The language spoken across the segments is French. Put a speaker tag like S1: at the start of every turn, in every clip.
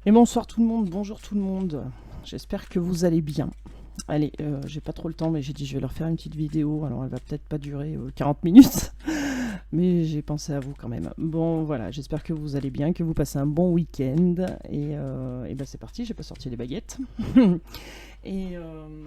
S1: Et bonsoir tout le monde, bonjour tout le monde. J'espère que vous allez bien. Allez, j'ai pas trop le temps, mais j'ai dit je vais leur faire une petite vidéo. Alors elle va peut-être pas durer 40 minutes, mais j'ai pensé à vous quand même. Bon voilà, j'espère que vous allez bien, que vous passez un bon week-end. Et ben c'est parti, j'ai pas sorti les baguettes. et, euh,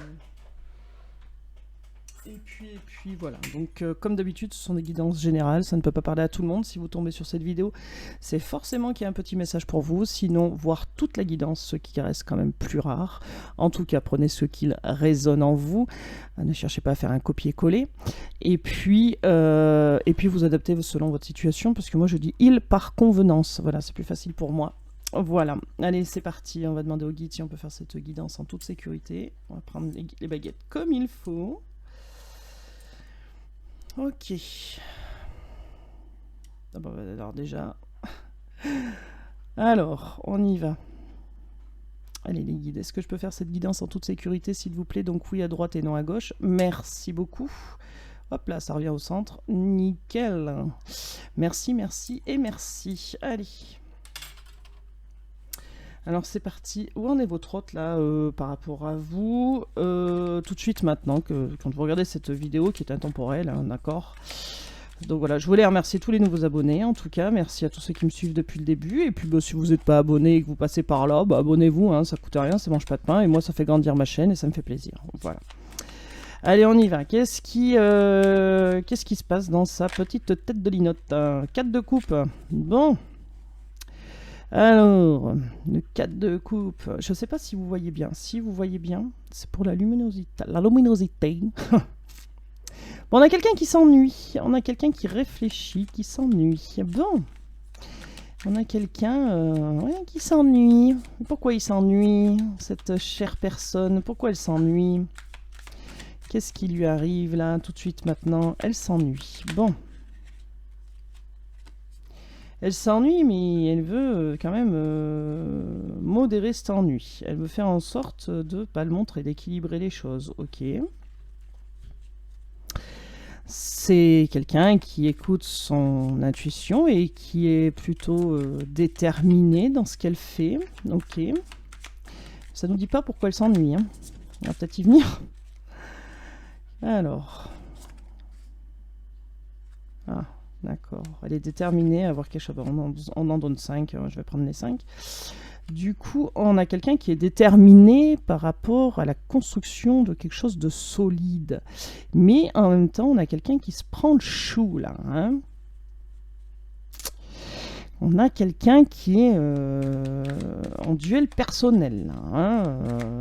S1: et puis voilà, donc comme d'habitude ce sont des guidances générales, ça ne peut pas parler à tout le monde. Si vous tombez sur cette vidéo, c'est forcément qu'il y a un petit message pour vous, sinon voir toute la guidance, ce qui reste quand même plus rare. En tout cas, prenez ce qu'il résonne en vous, ne cherchez pas à faire un copier-coller, et puis vous adaptez selon votre situation, parce que moi je dis il par convenance, voilà, c'est plus facile pour moi. Voilà, allez c'est parti, on va demander au guide si on peut faire cette guidance en toute sécurité. On va prendre les baguettes comme il faut. Ok. Ah bah, alors déjà... Alors, on y va. Allez les guides, est-ce que je peux faire cette guidance en toute sécurité s'il vous plaît? Donc oui à droite et non à gauche. Merci beaucoup. Hop là, ça revient au centre. Nickel. Merci, merci et merci. Allez. Alors c'est parti. Où en est votre hôte là par rapport à vous tout de suite maintenant, quand vous regardez cette vidéo qui est intemporelle, hein, d'accord? Donc voilà, je voulais remercier tous les nouveaux abonnés, en tout cas, merci à tous ceux qui me suivent depuis le début, et puis bah, si vous n'êtes pas abonné et que vous passez par là, bah, abonnez-vous, hein, ça coûte rien, ça mange pas de pain, et moi ça fait grandir ma chaîne et ça me fait plaisir, voilà. Allez, on y va, qu'est-ce qui se passe dans sa petite tête de linotte? 4 de coupe, bon. Alors, le 4 de coupe, je ne sais pas si vous voyez bien, si vous voyez bien, c'est pour la luminosité, Bon, on a quelqu'un qui s'ennuie, on a quelqu'un qui réfléchit, qui s'ennuie. Bon, on a quelqu'un qui s'ennuie. Pourquoi il s'ennuie, cette chère personne? Pourquoi elle s'ennuie? Qu'est-ce qui lui arrive là, tout de suite maintenant? Elle s'ennuie. Bon. Elle s'ennuie, mais elle veut quand même modérer cet ennui. Elle veut faire en sorte de ne pas le montrer, d'équilibrer les choses. Ok. C'est quelqu'un qui écoute son intuition et qui est plutôt déterminé dans ce qu'elle fait. Ok. Ça nous dit pas pourquoi elle s'ennuie. Hein. On va peut-être y venir. Alors. Ah, d'accord. Elle est déterminée à avoir quelque chose. On en donne 5. Je vais prendre les 5. Du coup, on a quelqu'un qui est déterminé par rapport à la construction de quelque chose de solide. Mais en même temps, on a quelqu'un qui se prend le chou, là. Hein. On a quelqu'un qui est en duel personnel.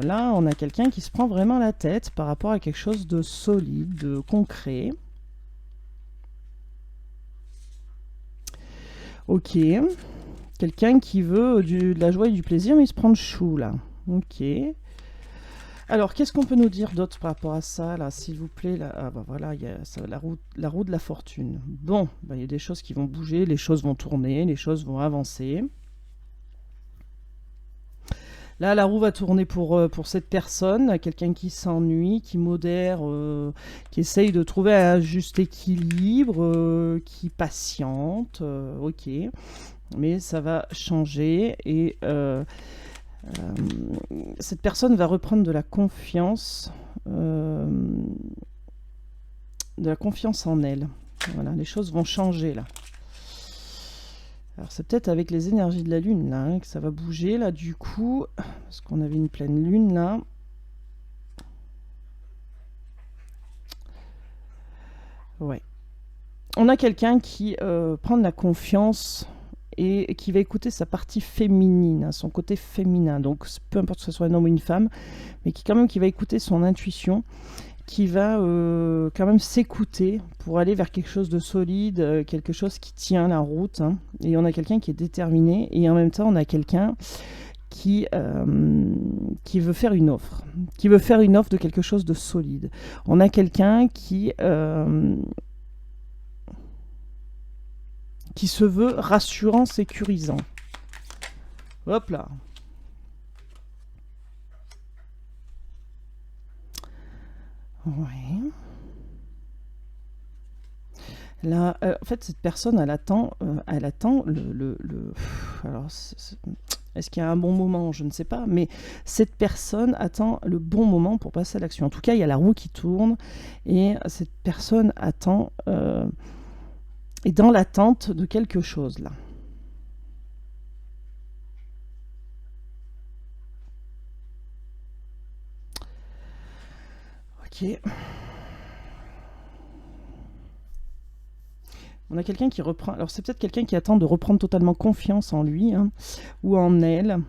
S1: Là, on a quelqu'un qui se prend vraiment la tête par rapport à quelque chose de solide, de concret. Ok. Quelqu'un qui veut de la joie et du plaisir, mais il se prend le chou, là. Ok. Alors, qu'est-ce qu'on peut nous dire d'autre par rapport à ça, là, s'il vous plaît là? Ah, bah voilà, il y a la roue de la fortune. Bon, bah, il y a des choses qui vont bouger, les choses vont tourner, les choses vont avancer. Là, la roue va tourner pour cette personne, quelqu'un qui s'ennuie, qui modère, qui essaye de trouver un juste équilibre, qui patiente, ok. Mais ça va changer et cette personne va reprendre de la confiance en elle. Voilà, les choses vont changer là. Alors c'est peut-être avec les énergies de la lune là hein, que ça va bouger là du coup, parce qu'on avait une pleine lune là. Ouais. On a quelqu'un qui prend de la confiance et qui va écouter sa partie féminine, hein, son côté féminin. Donc peu importe que ce soit un homme ou une femme, mais qui va écouter son intuition, qui va quand même s'écouter pour aller vers quelque chose de solide, quelque chose qui tient la route. Hein. Et on a quelqu'un qui est déterminé, et en même temps on a quelqu'un qui veut faire une offre, de quelque chose de solide. On a quelqu'un qui se veut rassurant, sécurisant. Hop là. Ouais. Là, en fait, cette personne, elle attend alors, Est-ce qu'il y a un bon moment? Je ne sais pas, mais cette personne attend le bon moment pour passer à l'action. En tout cas, il y a la roue qui tourne et cette personne attend, est dans l'attente de quelque chose là. Ok. On a quelqu'un qui reprend. Alors, c'est peut-être quelqu'un qui attend de reprendre totalement confiance en lui, hein, ou en elle,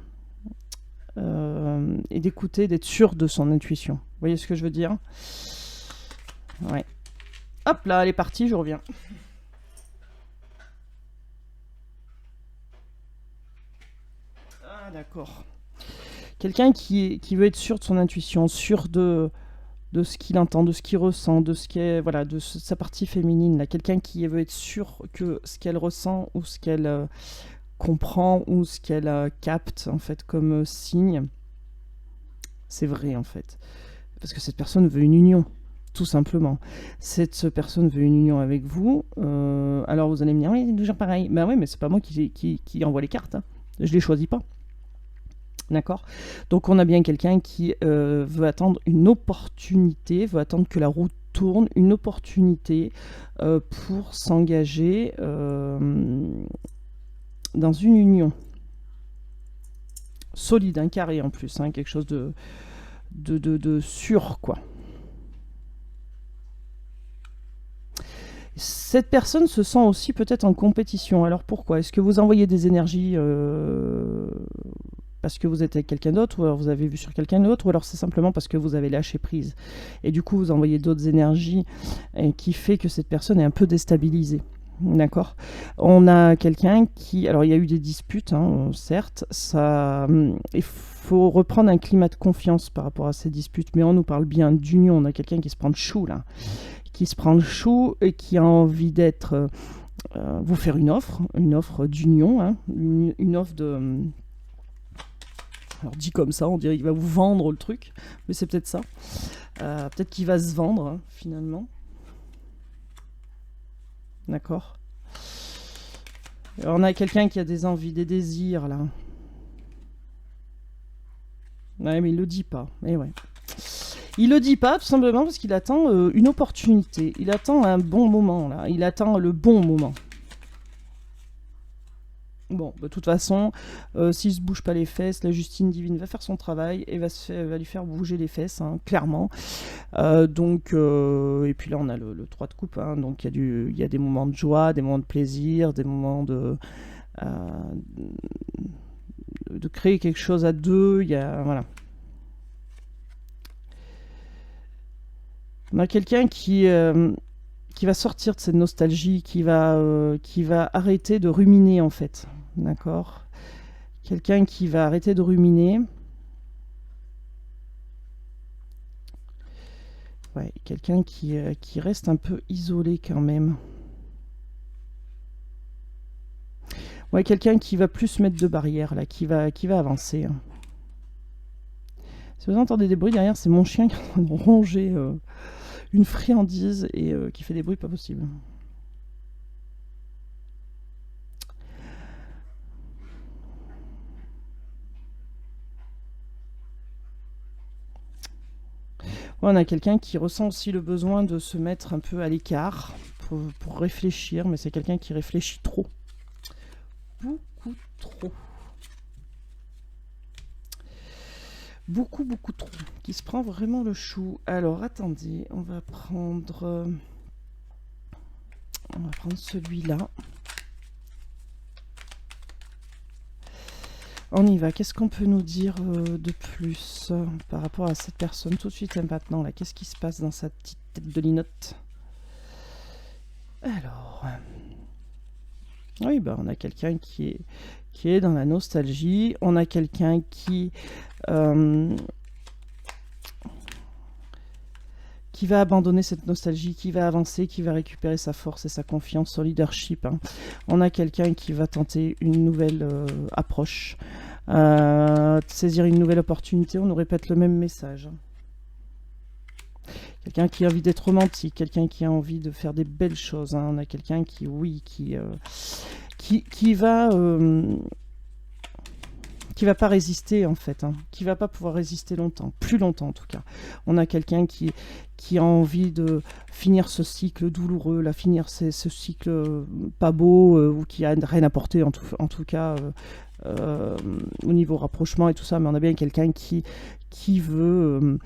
S1: et d'écouter, d'être sûr de son intuition. Vous voyez ce que je veux dire? Ouais. Hop là, elle est partie, je reviens. Ah, d'accord. Quelqu'un qui veut être sûr de son intuition, sûr de ce qu'il entend, de ce qu'il ressent, de ce qu'est, voilà, de sa partie féminine. Là, quelqu'un qui veut être sûr que ce qu'elle ressent ou ce qu'elle comprend ou ce qu'elle capte en fait comme signe, c'est vrai en fait. Parce que cette personne veut une union, tout simplement. Cette personne veut une union avec vous. Alors vous allez me dire, oui, c'est toujours pareil. Ben oui, mais c'est pas moi qui envoie les cartes. Hein. Je les choisis pas. D'accord. Donc on a bien quelqu'un qui veut attendre une opportunité, veut attendre que la roue tourne, une opportunité pour s'engager dans une union solide, un carré en plus, hein, quelque chose de sûr, quoi. Cette personne se sent aussi peut-être en compétition. Alors pourquoi? Est-ce que vous envoyez des énergies parce que vous êtes avec quelqu'un d'autre, ou alors vous avez vu sur quelqu'un d'autre, ou alors c'est simplement parce que vous avez lâché prise. Et du coup, vous envoyez d'autres énergies qui fait que cette personne est un peu déstabilisée. D'accord. On a quelqu'un qui... Alors, il y a eu des disputes, hein, certes. Il faut reprendre un climat de confiance par rapport à ces disputes. Mais on nous parle bien d'union. On a quelqu'un qui se prend le chou, là. Qui se prend le chou et qui a envie d'être... vous faire une offre d'union, hein, une offre de... Alors dit comme ça, on dirait qu'il va vous vendre le truc, mais c'est peut-être ça. Peut-être qu'il va se vendre, hein, finalement. D'accord. Alors, on a quelqu'un qui a des envies, des désirs, là. Ouais, mais il le dit pas. Mais ouais. Il le dit pas, tout simplement parce qu'il attend une opportunité. Il attend un bon moment, là. Il attend le bon moment. Bon, de toute façon, s'il se bouge pas les fesses, la Justine divine va faire son travail et va lui faire bouger les fesses, hein, clairement. Et puis là, on a le 3 de coupe, hein, donc il y a des moments de joie, des moments de plaisir, des moments de créer quelque chose à deux. Voilà. On a quelqu'un qui va sortir de cette nostalgie, qui va arrêter de ruminer en fait. D'accord. Quelqu'un qui va arrêter de ruminer. Ouais, quelqu'un qui reste un peu isolé quand même. Ouais, quelqu'un qui va plus mettre de barrières, là, qui va avancer. Si vous entendez des bruits derrière, c'est mon chien qui est en train de ronger une friandise et qui fait des bruits pas possibles. On a quelqu'un qui ressent aussi le besoin de se mettre un peu à l'écart pour réfléchir, mais c'est quelqu'un qui réfléchit trop. Beaucoup trop. Beaucoup trop. Qui se prend vraiment le chou. Alors, attendez, on va prendre celui-là. On y va. Qu'est-ce qu'on peut nous dire de plus par rapport à cette personne tout de suite et maintenant là? Qu'est-ce qui se passe dans sa petite tête de linotte? Alors, oui, bah, on a quelqu'un qui est dans la nostalgie. On a quelqu'un qui va abandonner cette nostalgie, qui va avancer, qui va récupérer sa force et sa confiance, son leadership. Hein. On a quelqu'un qui va tenter une nouvelle approche, saisir une nouvelle opportunité. On nous répète le même message. Quelqu'un qui a envie d'être romantique, quelqu'un qui a envie de faire des belles choses. Hein. On a quelqu'un qui va qui va pas résister en fait, hein, qui va pas pouvoir résister longtemps, plus longtemps en tout cas. On a quelqu'un qui a envie de finir ce cycle douloureux, là, finir ce cycle pas beau, ou qui a rien apporté en tout cas au niveau rapprochement et tout ça, mais on a bien quelqu'un qui veut...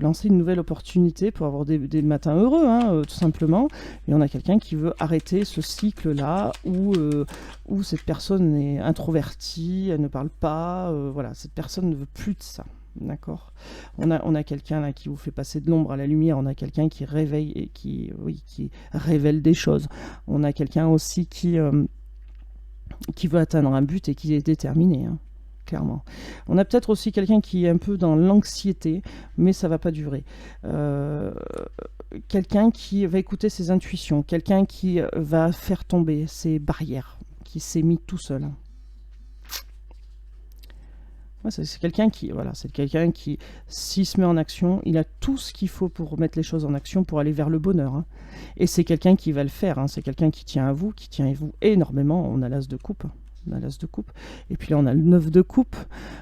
S1: lancer une nouvelle opportunité pour avoir des matins heureux, hein, tout simplement. Et on a quelqu'un qui veut arrêter ce cycle-là où cette personne est introvertie, elle ne parle pas, voilà, cette personne ne veut plus de ça. D'accord. On a quelqu'un là qui vous fait passer de l'ombre à la lumière, on a quelqu'un qui réveille et qui révèle des choses. On a quelqu'un aussi qui veut atteindre un but et qui est déterminé, hein. Clairement. On a peut-être aussi quelqu'un qui est un peu dans l'anxiété, mais ça va pas durer. Quelqu'un qui va écouter ses intuitions, quelqu'un qui va faire tomber ses barrières, qui s'est mis tout seul. Ouais, c'est quelqu'un qui, s'il se met en action, il a tout ce qu'il faut pour remettre les choses en action, pour aller vers le bonheur, hein. Et c'est quelqu'un qui va le faire, hein. C'est quelqu'un qui tient à vous, qui tient à vous énormément. On a l'as de coupe. On a l'as de coupe. Et puis là, on a le 9 de coupe.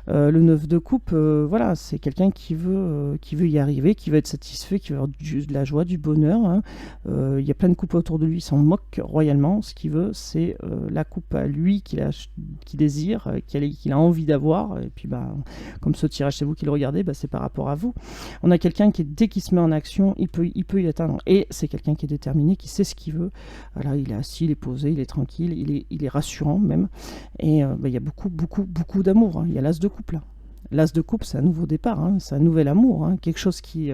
S1: Le 9 de coupe, voilà, c'est quelqu'un qui veut y arriver, qui veut être satisfait, qui veut avoir de la joie, du bonheur, hein. Il y a plein de coupes autour de lui, il s'en moque royalement. Ce qu'il veut, c'est la coupe à lui qu'il désire, qu'il a envie d'avoir. Et puis, bah, comme ce tirage, c'est vous qui le regardez, bah, c'est par rapport à vous. On a quelqu'un qui, dès qu'il se met en action, il peut y atteindre. Et c'est quelqu'un qui est déterminé, qui sait ce qu'il veut. Voilà, il est assis, il est posé, il est tranquille, il est rassurant même. Et il y a beaucoup d'amour, hein. Il y a l'as de coupe là. L'as de coupe, c'est un nouveau départ, hein. C'est un nouvel amour, hein. Quelque chose qui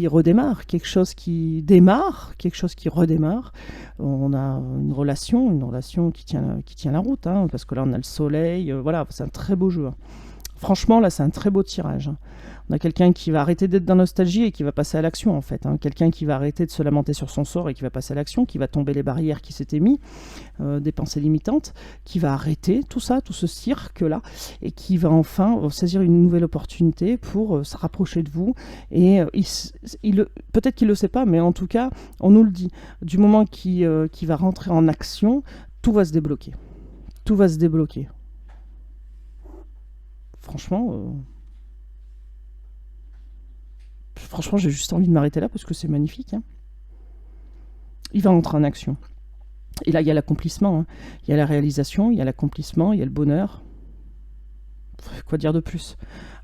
S1: redémarre, quelque chose qui démarre, quelque chose qui redémarre. On a une relation qui tient la route, hein, parce que là on a le soleil, voilà, c'est un très beau jeu, hein. Franchement, là, c'est un très beau tirage, hein. On a quelqu'un qui va arrêter d'être dans la nostalgie et qui va passer à l'action, en fait, hein. Quelqu'un qui va arrêter de se lamenter sur son sort et qui va passer à l'action, qui va tomber les barrières qui s'étaient mis, des pensées limitantes, qui va arrêter tout ça, tout ce cirque-là, et qui va enfin saisir une nouvelle opportunité pour se rapprocher de vous. Et peut-être qu'il ne le sait pas, mais en tout cas, on nous le dit. Du moment qu'il va rentrer en action, tout va se débloquer. Tout va se débloquer. Franchement, j'ai juste envie de m'arrêter là parce que c'est magnifique, hein. Il va entrer en action. Et là, il y a l'accomplissement, hein. Il y a la réalisation, il y a l'accomplissement, il y a le bonheur. Quoi dire de plus?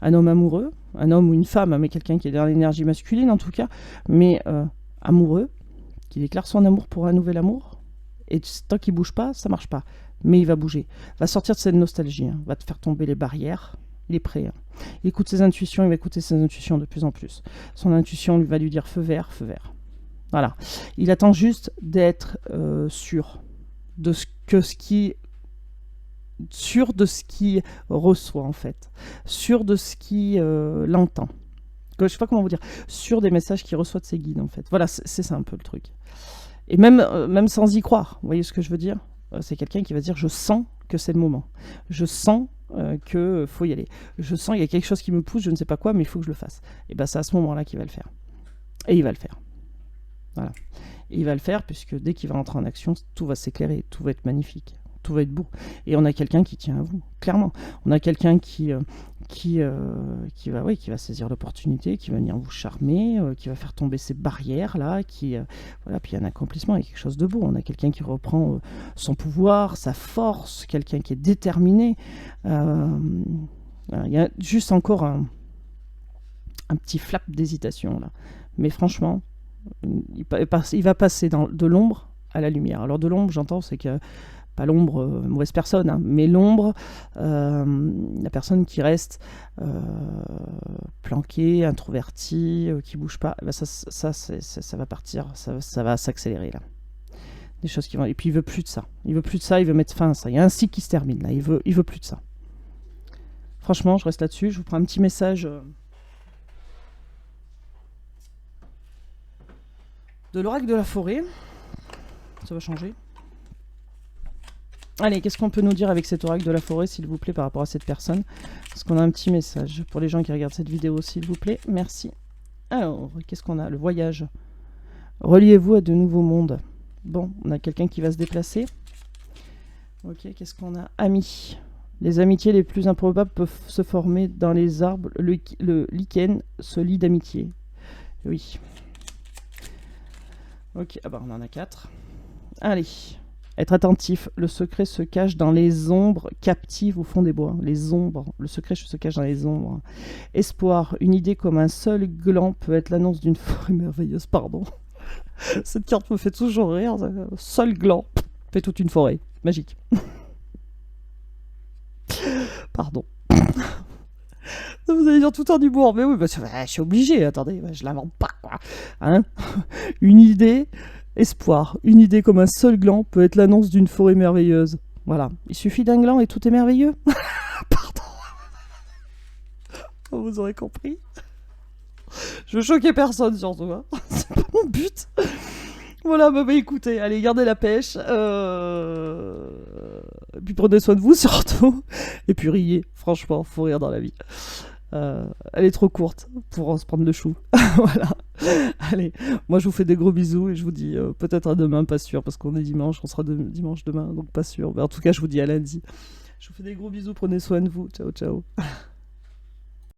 S1: Un homme amoureux, un homme ou une femme, mais quelqu'un qui est dans l'énergie masculine en tout cas, mais amoureux, qui déclare son amour pour un nouvel amour. Et tant qu'il bouge pas, ça marche pas. Mais il va bouger. Va sortir de cette nostalgie, hein. Va te faire tomber les barrières. Il est prêt, hein. Il écoute ses intuitions, il va écouter ses intuitions de plus en plus. Son intuition va lui dire feu vert, feu vert. Voilà. Il attend juste d'être sûr de ce qu'il reçoit, en fait. Sûr de ce qu'il l'entend. Je sais pas comment vous dire. Sûr des messages qu'il reçoit de ses guides, en fait. Voilà, c'est ça un peu le truc. Et même sans y croire, vous voyez ce que je veux dire? C'est quelqu'un qui va dire je sens que c'est le moment. Je sens qu'il faut y aller. Je sens qu'il y a quelque chose qui me pousse, je ne sais pas quoi, mais il faut que je le fasse. Et bien c'est à ce moment-là qu'il va le faire. Et il va le faire. Voilà. Et il va le faire puisque dès qu'il va entrer en action, tout va s'éclairer, tout va être magnifique, tout va être beau. Et on a quelqu'un qui tient à vous, clairement. On a quelqu'un qui va saisir l'opportunité, qui va venir vous charmer, qui va faire tomber ces barrières là, voilà. Puis il y a un accomplissement, il y a quelque chose de beau. On a quelqu'un qui reprend son pouvoir, sa force, quelqu'un qui est déterminé. Il y a juste encore un petit flap d'hésitation là, mais franchement, il va passer de l'ombre à la lumière. Alors de l'ombre, j'entends, c'est que pas l'ombre, mauvaise personne, hein, mais l'ombre, la personne qui reste planquée, introvertie, qui bouge pas, ben ça va partir, ça va s'accélérer là. Des choses qui vont, et puis il veut plus de ça. Il veut mettre fin à ça. Il y a un cycle qui se termine là. Il veut plus de ça. Franchement, je reste là-dessus. Je vous prends un petit message de l'oracle de la forêt. Ça va changer. Allez, qu'est-ce qu'on peut nous dire avec cet oracle de la forêt, s'il vous plaît, par rapport à cette personne? Parce qu'on a un petit message pour les gens qui regardent cette vidéo, s'il vous plaît. Merci. Alors, qu'est-ce qu'on a? Le voyage. Reliez-vous à de nouveaux mondes. Bon, on a quelqu'un qui va se déplacer. Ok, qu'est-ce qu'on a? Ami. Les amitiés les plus improbables peuvent se former dans les arbres. Le lichen se lie d'amitié. Oui. Ok, ah bah on en a 4. Allez. Être attentif. Le secret se cache dans les ombres captives au fond des bois. Les ombres. Le secret se cache dans les ombres. Espoir. Une idée comme un seul gland peut être l'annonce d'une forêt merveilleuse. Pardon. Cette carte me fait toujours rire. Seul gland fait toute une forêt. Magique. Pardon. Vous allez dire tout en humour. Mais oui, bah, je suis obligé. Attendez, je l'invente pas, quoi. Hein. Une idée. Espoir. Une idée comme un seul gland peut être l'annonce d'une forêt merveilleuse. Voilà. Il suffit d'un gland et tout est merveilleux. Pardon. Vous aurez compris. Je veux choquer personne, surtout. Hein. C'est pas mon but. Voilà, bah écoutez, allez, gardez la pêche. Et puis prenez soin de vous, surtout. Et puis riez. Franchement, faut rire dans la vie. Elle est trop courte pour se prendre le chou. Voilà. Allez, moi je vous fais des gros bisous et je vous dis peut-être à demain, pas sûr, parce qu'on est dimanche, on sera dimanche demain, donc pas sûr. Mais en tout cas, je vous dis à lundi. Je vous fais des gros bisous, prenez soin de vous. Ciao, ciao.